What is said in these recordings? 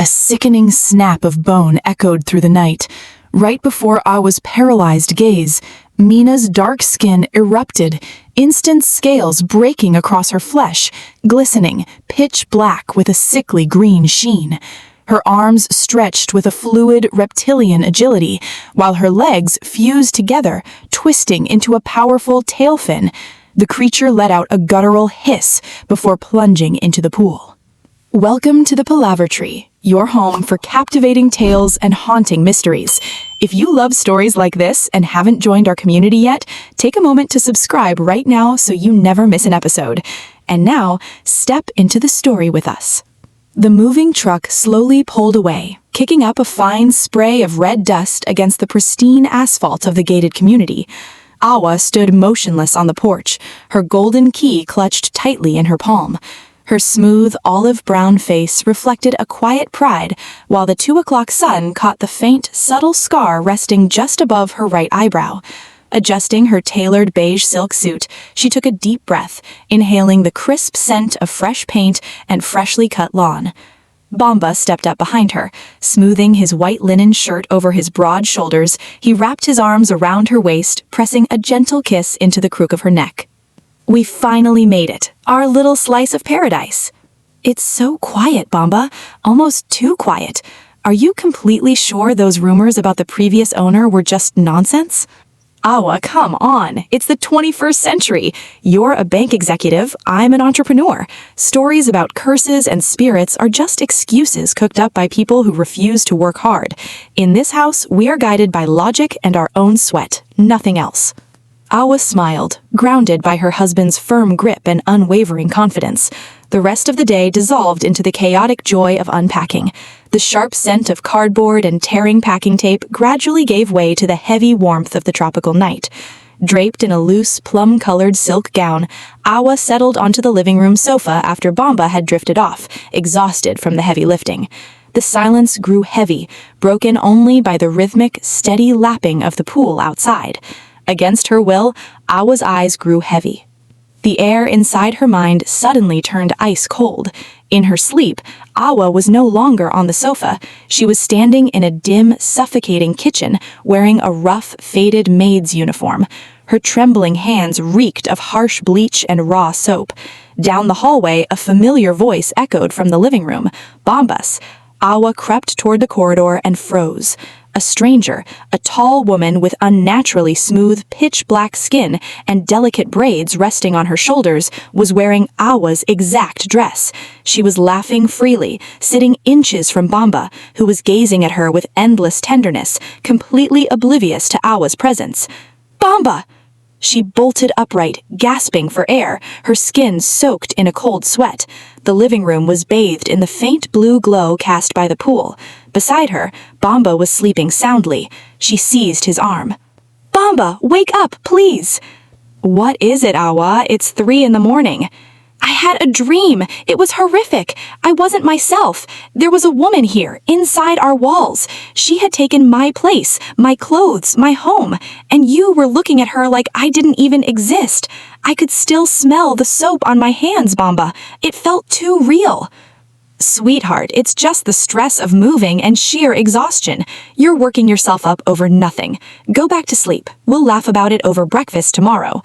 A sickening snap of bone echoed through the night. Right before Awa's paralyzed gaze, Mina's dark skin erupted, instant scales breaking across her flesh, glistening, pitch black with a sickly green sheen. Her arms stretched with a fluid reptilian agility, while her legs fused together, twisting into a powerful tail fin. The creature let out a guttural hiss before plunging into the pool. Welcome to the Palaver Tree, your home for captivating tales and haunting mysteries. If you love stories like this and haven't joined our community yet, take a moment to subscribe right now so you never miss an episode. And now, step into the story with us. The moving truck slowly pulled away, kicking up a fine spray of red dust against the pristine asphalt of the gated community. Awa stood motionless on the porch, her golden key clutched tightly in her palm. Her smooth, olive-brown face reflected a quiet pride, while the 2 o'clock sun caught the faint, subtle scar resting just above her right eyebrow. Adjusting her tailored beige silk suit, she took a deep breath, inhaling the crisp scent of fresh paint and freshly cut lawn. Bamba stepped up behind her. Smoothing his white linen shirt over his broad shoulders, he wrapped his arms around her waist, pressing a gentle kiss into the crook of her neck. We finally made it, our little slice of paradise. It's so quiet, Bamba, almost too quiet. Are you completely sure those rumors about the previous owner were just nonsense? Awa, come on, it's the 21st century. You're a bank executive, I'm an entrepreneur. Stories about curses and spirits are just excuses cooked up by people who refuse to work hard. In this house, we are guided by logic and our own sweat, nothing else. Awa smiled, grounded by her husband's firm grip and unwavering confidence. The rest of the day dissolved into the chaotic joy of unpacking. The sharp scent of cardboard and tearing packing tape gradually gave way to the heavy warmth of the tropical night. Draped in a loose, plum-colored silk gown, Awa settled onto the living room sofa after Bamba had drifted off, exhausted from the heavy lifting. The silence grew heavy, broken only by the rhythmic, steady lapping of the pool outside. Against her will, Awa's eyes grew heavy. The air inside her mind suddenly turned ice cold. In her sleep, Awa was no longer on the sofa. She was standing in a dim, suffocating kitchen, wearing a rough, faded maid's uniform. Her trembling hands reeked of harsh bleach and raw soap. Down the hallway, a familiar voice echoed from the living room. Bombas. Awa crept toward the corridor and froze. A stranger, a tall woman with unnaturally smooth, pitch-black skin and delicate braids resting on her shoulders, was wearing Awa's exact dress. She was laughing freely, sitting inches from Bamba, who was gazing at her with endless tenderness, completely oblivious to Awa's presence. "Bamba!" She bolted upright, gasping for air, her skin soaked in a cold sweat. The living room was bathed in the faint blue glow cast by the pool. Beside her, Bamba was sleeping soundly. She seized his arm. "Bamba, wake up, please!" "What is it, Awa? It's 3 a.m. "I had a dream. It was horrific. I wasn't myself. There was a woman here, inside our walls. She had taken my place, my clothes, my home, and you were looking at her like I didn't even exist. I could still smell the soap on my hands, Bamba. It felt too real." "Sweetheart, it's just the stress of moving and sheer exhaustion. You're working yourself up over nothing. Go back to sleep. We'll laugh about it over breakfast tomorrow."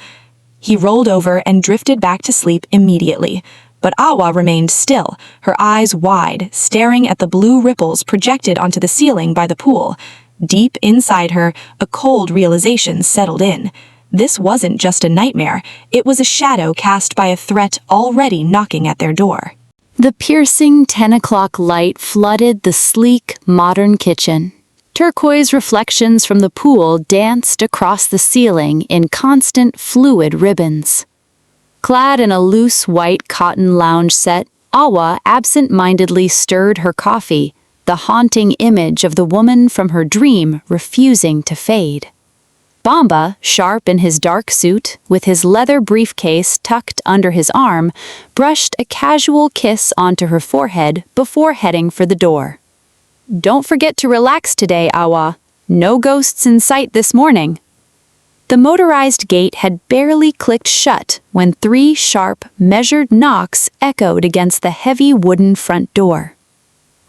He rolled over and drifted back to sleep immediately. But Awa remained still, her eyes wide, staring at the blue ripples projected onto the ceiling by the pool. Deep inside her, a cold realization settled in. This wasn't just a nightmare, it was a shadow cast by a threat already knocking at their door. The piercing 10 o'clock light flooded the sleek, modern kitchen. Turquoise reflections from the pool danced across the ceiling in constant, fluid ribbons. Clad in a loose white cotton lounge set, Awa absent-mindedly stirred her coffee, the haunting image of the woman from her dream refusing to fade. Bamba, sharp in his dark suit, with his leather briefcase tucked under his arm, brushed a casual kiss onto her forehead before heading for the door. "Don't forget to relax today, Awa. No ghosts in sight this morning." The motorized gate had barely clicked shut when 3 sharp, measured knocks echoed against the heavy wooden front door.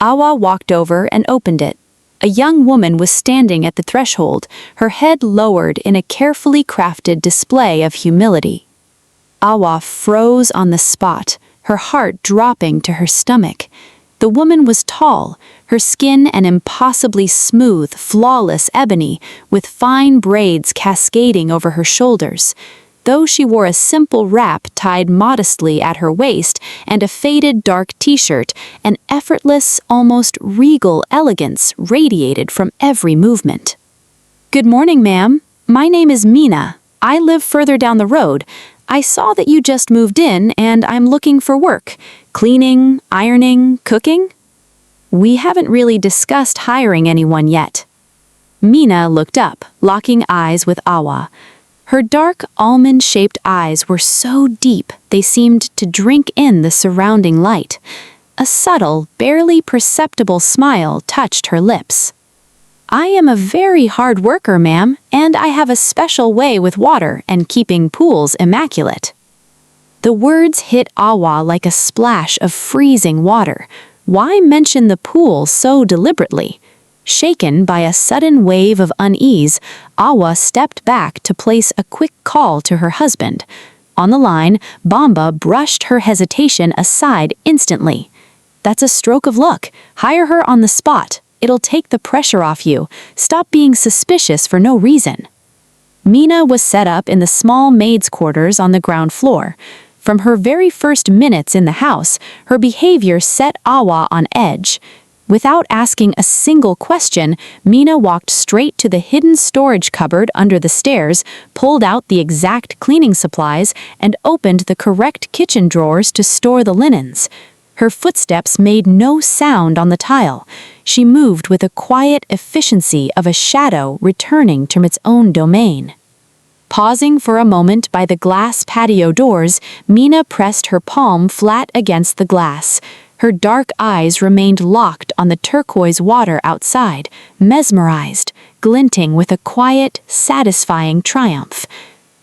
Awa walked over and opened it. A young woman was standing at the threshold, her head lowered in a carefully crafted display of humility. Awa froze on the spot, her heart dropping to her stomach. The woman was tall, her skin an impossibly smooth, flawless ebony, with fine braids cascading over her shoulders. Though she wore a simple wrap tied modestly at her waist and a faded dark t-shirt, an effortless, almost regal elegance radiated from every movement. "Good morning, ma'am. My name is Mina. I live further down the road. I saw that you just moved in and I'm looking for work. Cleaning, ironing, cooking?" "We haven't really discussed hiring anyone yet." Mina looked up, locking eyes with Awa. Her dark, almond-shaped eyes were so deep they seemed to drink in the surrounding light. A subtle, barely perceptible smile touched her lips. "I am a very hard worker, ma'am, and I have a special way with water and keeping pools immaculate." The words hit Awa like a splash of freezing water. Why mention the pool so deliberately? Shaken by a sudden wave of unease, Awa stepped back to place a quick call to her husband. On the line, Bamba brushed her hesitation aside instantly. "That's a stroke of luck. Hire her on the spot. It'll take the pressure off you. Stop being suspicious for no reason." Mina was set up in the small maid's quarters on the ground floor. From her very first minutes in the house, her behavior set Awa on edge. Without asking a single question, Mina walked straight to the hidden storage cupboard under the stairs, pulled out the exact cleaning supplies, and opened the correct kitchen drawers to store the linens. Her footsteps made no sound on the tile. She moved with a quiet efficiency of a shadow returning to its own domain. Pausing for a moment by the glass patio doors, Mina pressed her palm flat against the glass. Her dark eyes remained locked on the turquoise water outside, mesmerized, glinting with a quiet, satisfying triumph.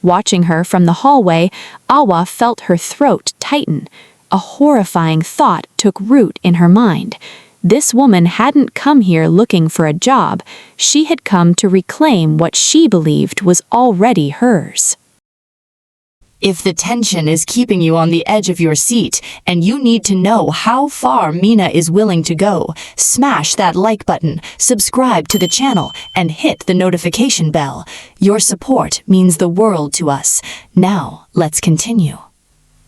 Watching her from the hallway, Awa felt her throat tighten. A horrifying thought took root in her mind. This woman hadn't come here looking for a job. She had come to reclaim what she believed was already hers. If the tension is keeping you on the edge of your seat and you need to know how far Mina is willing to go, smash that like button, subscribe to the channel, and hit the notification bell. Your support means the world to us. Now, let's continue.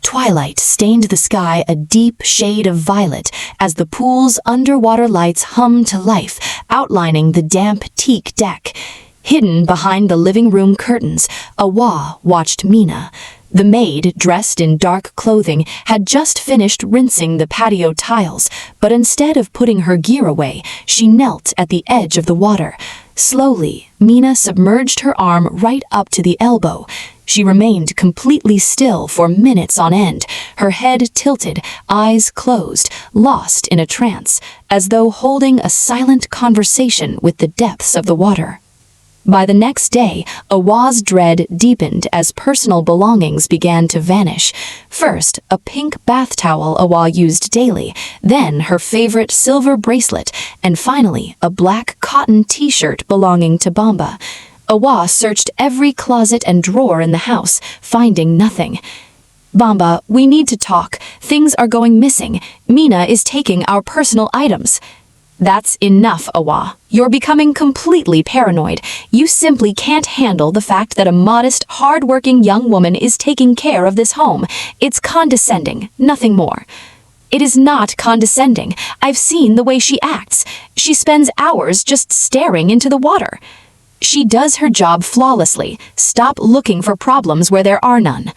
Twilight stained the sky a deep shade of violet as the pool's underwater lights hummed to life, outlining the damp teak deck. Hidden behind the living room curtains, Awa watched Mina. The maid, dressed in dark clothing, had just finished rinsing the patio tiles, but instead of putting her gear away, she knelt at the edge of the water. Slowly, Mina submerged her arm right up to the elbow. She remained completely still for minutes on end, her head tilted, eyes closed, lost in a trance, as though holding a silent conversation with the depths of the water. By the next day, Awa's dread deepened as personal belongings began to vanish. First, a pink bath towel Awa used daily, then her favorite silver bracelet, and finally, a black cotton t-shirt belonging to Bamba. Awa searched every closet and drawer in the house, finding nothing. "Bamba, we need to talk. Things are going missing. Mina is taking our personal items." "That's enough, Awa. You're becoming completely paranoid. You simply can't handle the fact that a modest, hard-working young woman is taking care of this home. It's condescending, nothing more." "It is not condescending. I've seen the way she acts. She spends hours just staring into the water." "She does her job flawlessly. Stop looking for problems where there are none."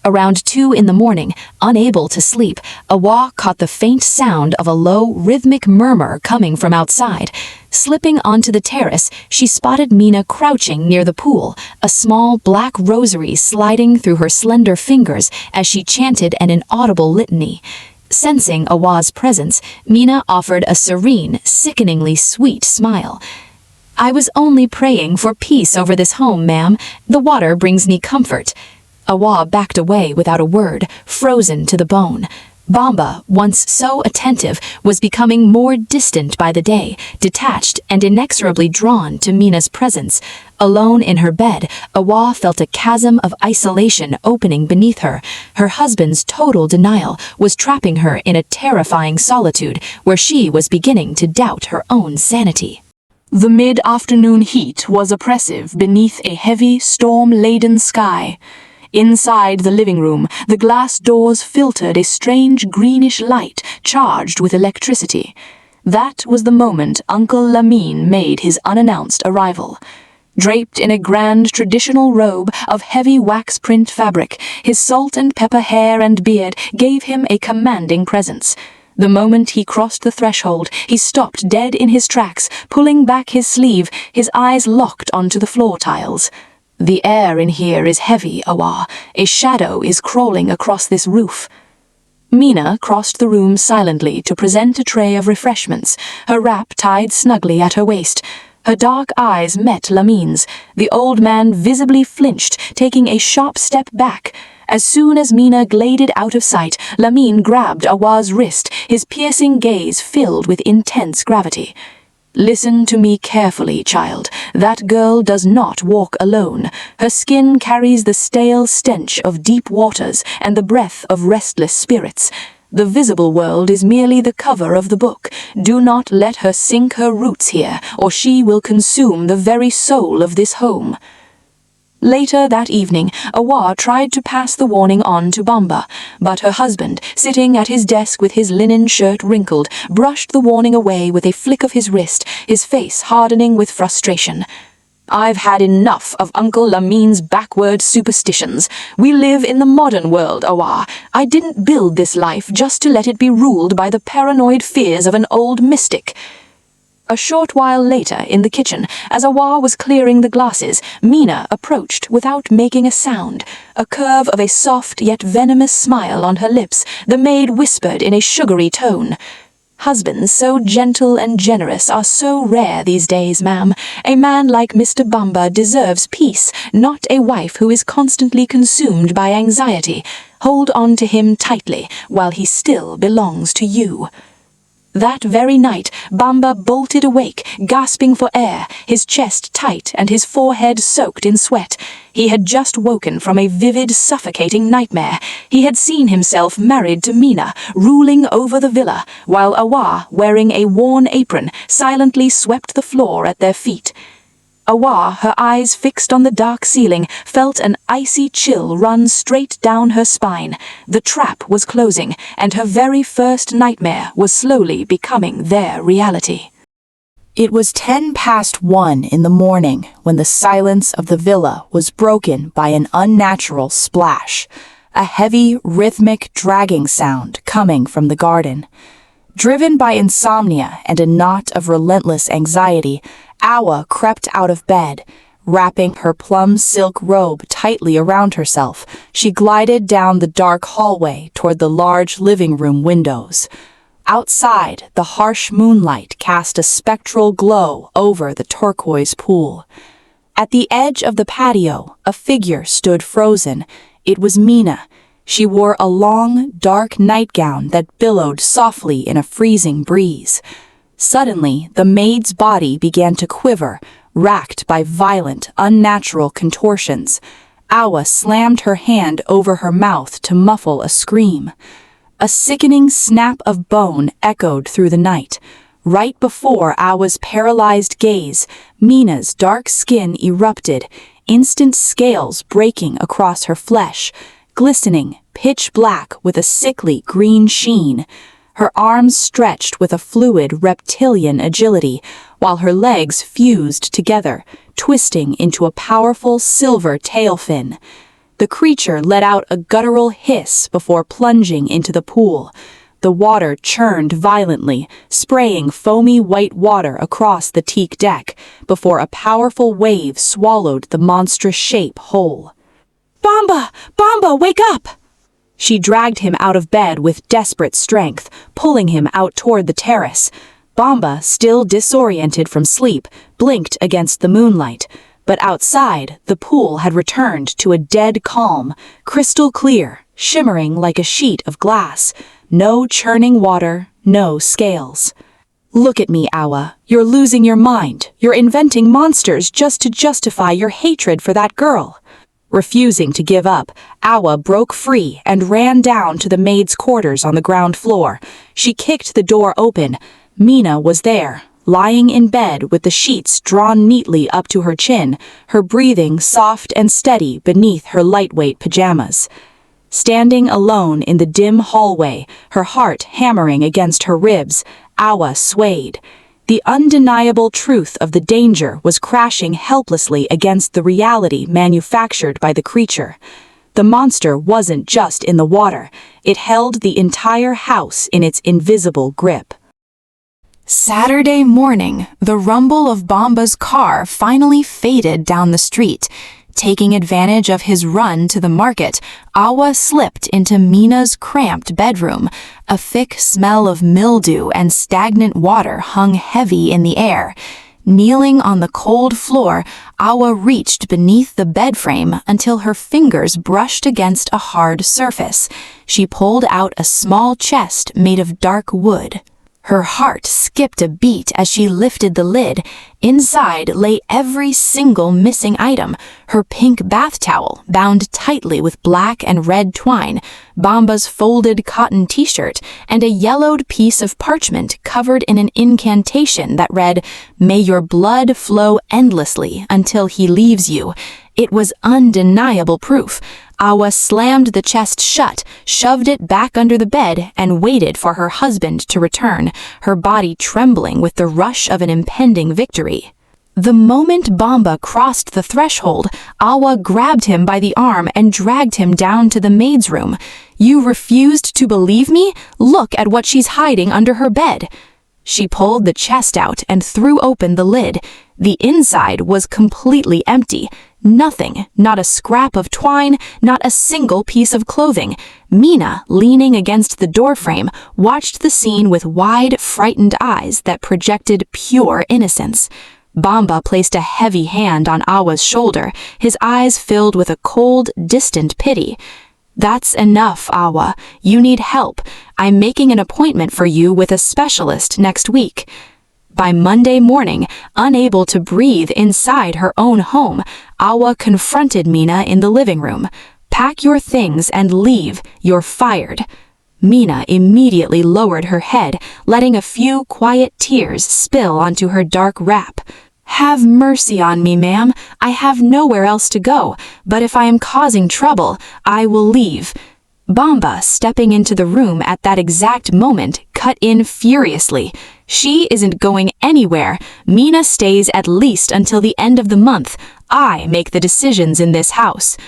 Around 2 in the morning, unable to sleep, Awa caught the faint sound of a low, rhythmic murmur coming from outside. Slipping onto the terrace, she spotted Mina crouching near the pool, a small black rosary sliding through her slender fingers as she chanted an inaudible litany. Sensing Awa's presence, Mina offered a serene, sickeningly sweet smile. "I was only praying for peace over this home, ma'am. The water brings me comfort." Awa backed away without a word, frozen to the bone. Bamba, once so attentive, was becoming more distant by the day, detached and inexorably drawn to Mina's presence. Alone in her bed, Awa felt a chasm of isolation opening beneath her. Her husband's total denial was trapping her in a terrifying solitude where she was beginning to doubt her own sanity. The mid-afternoon heat was oppressive beneath a heavy, storm-laden sky. Inside the living room, the glass doors filtered a strange greenish light charged with electricity. That was the moment Uncle Lamine made his unannounced arrival. Draped in a grand traditional robe of heavy wax print fabric, his salt and pepper hair and beard gave him a commanding presence. The moment he crossed the threshold, he stopped dead in his tracks, pulling back his sleeve, his eyes locked onto the floor tiles. "The air in here is heavy, Awa. A shadow is crawling across this roof." Mina crossed the room silently to present a tray of refreshments, her wrap tied snugly at her waist. Her dark eyes met Lamine's. The old man visibly flinched, taking a sharp step back. As soon as Mina glided out of sight, Lamine grabbed Awa's wrist, his piercing gaze filled with intense gravity. "Listen to me carefully, child. That girl does not walk alone. Her skin carries the stale stench of deep waters and the breath of restless spirits. The visible world is merely the cover of the book. Do not let her sink her roots here, or she will consume the very soul of this home." Later that evening, Awa tried to pass the warning on to Bamba, but her husband, sitting at his desk with his linen shirt wrinkled, brushed the warning away with a flick of his wrist, his face hardening with frustration. "I've had enough of Uncle Lamine's backward superstitions. We live in the modern world, Awa. I didn't build this life just to let it be ruled by the paranoid fears of an old mystic." A short while later, in the kitchen, as Awa was clearing the glasses, Mina approached without making a sound. A curve of a soft yet venomous smile on her lips, the maid whispered in a sugary tone, "Husbands so gentle and generous are so rare these days, ma'am. A man like Mr. Bamba deserves peace, not a wife who is constantly consumed by anxiety. Hold on to him tightly while he still belongs to you." That very night, Bamba bolted awake, gasping for air, his chest tight and his forehead soaked in sweat. He had just woken from a vivid, suffocating nightmare. He had seen himself married to Mina, ruling over the villa, while Awa, wearing a worn apron, silently swept the floor at their feet. Awa, her eyes fixed on the dark ceiling, felt an icy chill run straight down her spine. The trap was closing, and her very first nightmare was slowly becoming their reality. It was 1:10 in the morning when the silence of the villa was broken by an unnatural splash, a heavy, rhythmic dragging sound coming from the garden. Driven by insomnia and a knot of relentless anxiety, Awa crept out of bed. Wrapping her plum silk robe tightly around herself, she glided down the dark hallway toward the large living room windows. Outside, the harsh moonlight cast a spectral glow over the turquoise pool. At the edge of the patio, a figure stood frozen. It was Mina. She wore a long, dark nightgown that billowed softly in a freezing breeze. Suddenly, the maid's body began to quiver, racked by violent, unnatural contortions. Awa slammed her hand over her mouth to muffle a scream. A sickening snap of bone echoed through the night. Right before Awa's paralyzed gaze, Mina's dark skin erupted, instant scales breaking across her flesh, glistening, pitch black with a sickly green sheen. Her arms stretched with a fluid reptilian agility, while her legs fused together, twisting into a powerful silver tail fin. The creature let out a guttural hiss before plunging into the pool. The water churned violently, spraying foamy white water across the teak deck, before a powerful wave swallowed the monstrous shape whole. "Bamba! Bamba, wake up!" She dragged him out of bed with desperate strength, pulling him out toward the terrace. Bamba, still disoriented from sleep, blinked against the moonlight. But outside, the pool had returned to a dead calm, crystal clear, shimmering like a sheet of glass. No churning water, no scales. Look at me, Awa. You're losing your mind. You're inventing monsters just to justify your hatred for that girl. Refusing to give up, Awa broke free and ran down to the maid's quarters on the ground floor. She kicked the door open. Mina was there, lying in bed with the sheets drawn neatly up to her chin, her breathing soft and steady beneath her lightweight pajamas. Standing alone in the dim hallway, her heart hammering against her ribs, Awa swayed. The undeniable truth of the danger was crashing helplessly against the reality manufactured by the creature. The monster wasn't just in the water, it held the entire house in its invisible grip. Saturday morning, the rumble of Bamba's car finally faded down the street. Taking advantage of his run to the market, Awa slipped into Mina's cramped bedroom. A thick smell of mildew and stagnant water hung heavy in the air. Kneeling on the cold floor, Awa reached beneath the bed frame until her fingers brushed against a hard surface. She pulled out a small chest made of dark wood. Her heart skipped a beat as she lifted the lid. Inside lay every single missing item: her pink bath towel, bound tightly with black and red twine, Bamba's folded cotton t-shirt, and a yellowed piece of parchment covered in an incantation that read, "May your blood flow endlessly until he leaves you." It was undeniable proof. Awa slammed the chest shut, shoved it back under the bed, and waited for her husband to return, her body trembling with the rush of an impending victory. The moment Bamba crossed the threshold, Awa grabbed him by the arm and dragged him down to the maid's room. "You refused to believe me? Look at what she's hiding under her bed." She pulled the chest out and threw open the lid. The inside was completely empty. Nothing, not a scrap of twine, not a single piece of clothing. Mina, leaning against the doorframe, watched the scene with wide, frightened eyes that projected pure innocence. Bamba placed a heavy hand on Awa's shoulder, his eyes filled with a cold, distant pity. "That's enough, Awa. You need help. I'm making an appointment for you with a specialist next week." By Monday morning, unable to breathe inside her own home, Awa confronted Mina in the living room. "Pack your things and leave. You're fired." Mina immediately lowered her head, letting a few quiet tears spill onto her dark wrap. "Have mercy on me, ma'am. I have nowhere else to go, but if I am causing trouble, I will leave." Bamba, stepping into the room at that exact moment, cut in furiously. "She isn't going anywhere. Mina stays at least until the end of the month. I make the decisions in this house."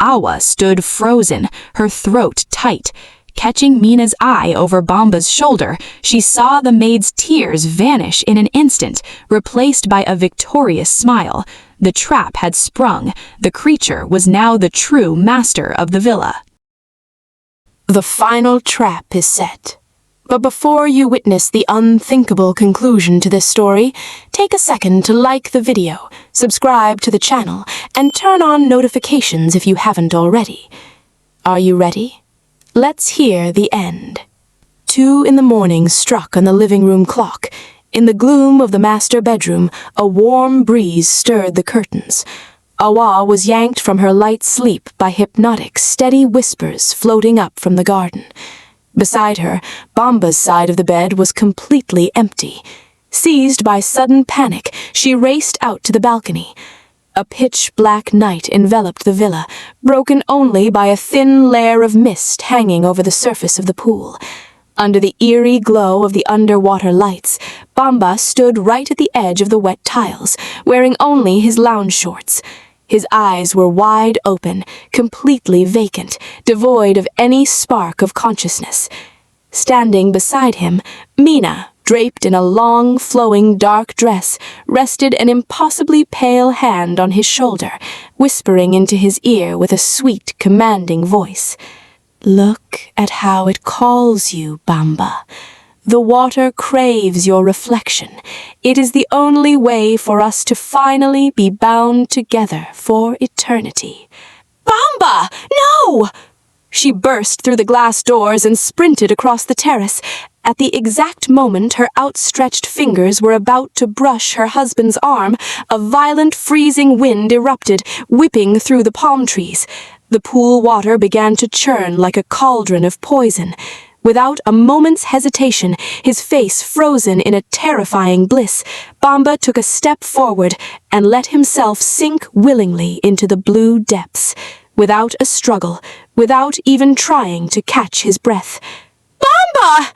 Awa stood frozen, her throat tight. Catching Mina's eye over Bamba's shoulder, she saw the maid's tears vanish in an instant, replaced by a victorious smile. The trap had sprung. The creature was now the true master of the villa. The final trap is set. But before you witness the unthinkable conclusion to this story, take a second to like the video, subscribe to the channel, and turn on notifications if you haven't already. Are you ready? Let's hear the end. 2 in the morning struck on the living room clock. In the gloom of the master bedroom, a warm breeze stirred the curtains. Awa was yanked from her light sleep by hypnotic, steady whispers floating up from the garden. Beside her, Bamba's side of the bed was completely empty. Seized by sudden panic, she raced out to the balcony. A pitch-black night enveloped the villa, broken only by a thin layer of mist hanging over the surface of the pool. Under the eerie glow of the underwater lights, Bamba stood right at the edge of the wet tiles, wearing only his lounge shorts. His eyes were wide open, completely vacant, devoid of any spark of consciousness. Standing beside him, Mina, draped in a long, flowing dark dress, rested an impossibly pale hand on his shoulder, whispering into his ear with a sweet, commanding voice. "Look at how it calls you, Bamba. The water craves your reflection. It is the only way for us to finally be bound together for eternity." "Bamba, no!" She burst through the glass doors and sprinted across the terrace. At the exact moment her outstretched fingers were about to brush her husband's arm, a violent freezing wind erupted, whipping through the palm trees. The pool water began to churn like a cauldron of poison. Without a moment's hesitation, his face frozen in a terrifying bliss, Bamba took a step forward and let himself sink willingly into the blue depths. Without a struggle, without even trying to catch his breath. "Bamba!"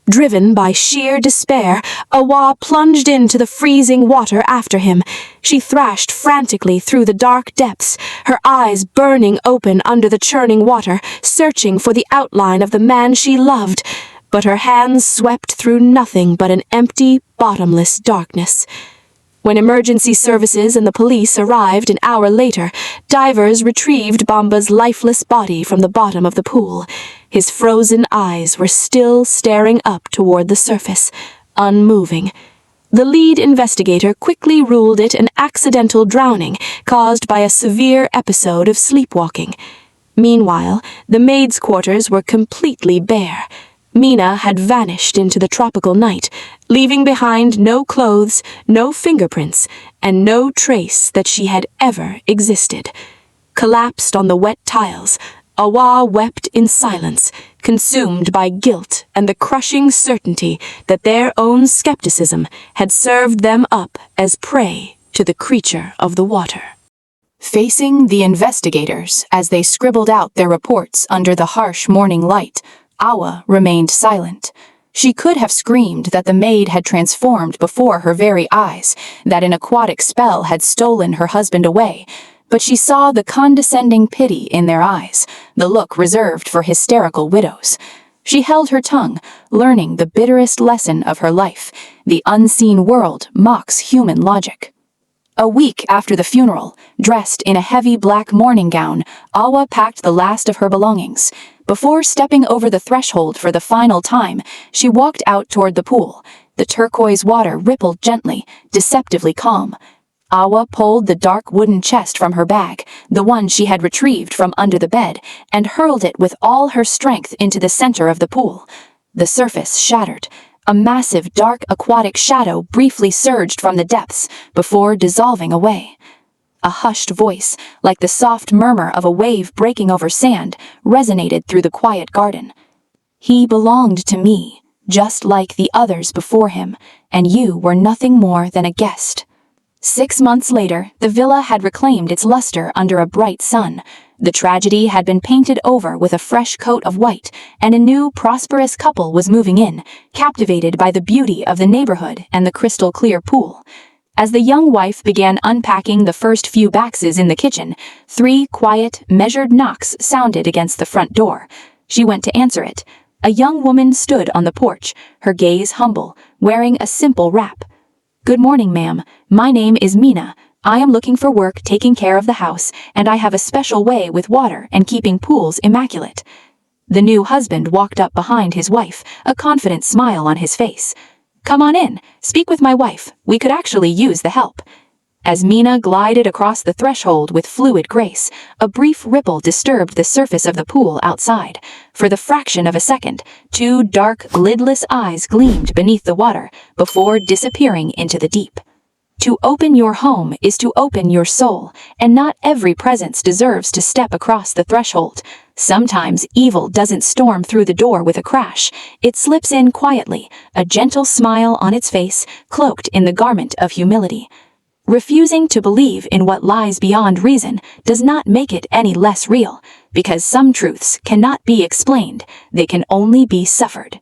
Driven by sheer despair, Awa plunged into the freezing water after him. She thrashed frantically through the dark depths, her eyes burning open under the churning water, searching for the outline of the man she loved. But her hands swept through nothing but an empty, bottomless darkness. When emergency services and the police arrived an hour later, divers retrieved Bamba's lifeless body from the bottom of the pool. His frozen eyes were still staring up toward the surface, unmoving. The lead investigator quickly ruled it an accidental drowning caused by a severe episode of sleepwalking. Meanwhile, the maid's quarters were completely bare. Mina had vanished into the tropical night, leaving behind no clothes, no fingerprints, and no trace that she had ever existed. Collapsed on the wet tiles, Awa wept in silence, consumed by guilt and the crushing certainty that their own skepticism had served them up as prey to the creature of the water. Facing the investigators as they scribbled out their reports under the harsh morning light, Awa remained silent. She could have screamed that the maid had transformed before her very eyes, that an aquatic spell had stolen her husband away, but she saw the condescending pity in their eyes, the look reserved for hysterical widows. She held her tongue, learning the bitterest lesson of her life: the unseen world mocks human logic. A week after the funeral, dressed in a heavy black morning gown, Awa packed the last of her belongings. Before stepping over the threshold for the final time, she walked out toward the pool. The turquoise water rippled gently, deceptively calm. Awa pulled the dark wooden chest from her bag, the one she had retrieved from under the bed, and hurled it with all her strength into the center of the pool. The surface shattered. A massive dark aquatic shadow briefly surged from the depths before dissolving away. A hushed voice, like the soft murmur of a wave breaking over sand, resonated through the quiet garden. "He belonged to me, just like the others before him, and you were nothing more than a guest." 6 months later, the villa had reclaimed its luster under a bright sun. The tragedy had been painted over with a fresh coat of white, and a new, prosperous couple was moving in, captivated by the beauty of the neighborhood and the crystal-clear pool. As the young wife began unpacking the first few boxes in the kitchen, 3 quiet, measured knocks sounded against the front door. She went to answer it. A young woman stood on the porch, her gaze humble, wearing a simple wrap. "Good morning, ma'am. My name is Mina. I am looking for work taking care of the house, and I have a special way with water and keeping pools immaculate." The new husband walked up behind his wife, a confident smile on his face. "Come on in. Speak with my wife. We could actually use the help." As Mina glided across the threshold with fluid grace, a brief ripple disturbed the surface of the pool outside. For the fraction of a second, 2 dark, lidless eyes gleamed beneath the water before disappearing into the deep. To open your home is to open your soul, and not every presence deserves to step across the threshold. Sometimes evil doesn't storm through the door with a crash. It slips in quietly, a gentle smile on its face, cloaked in the garment of humility. Refusing to believe in what lies beyond reason does not make it any less real, because some truths cannot be explained, they can only be suffered.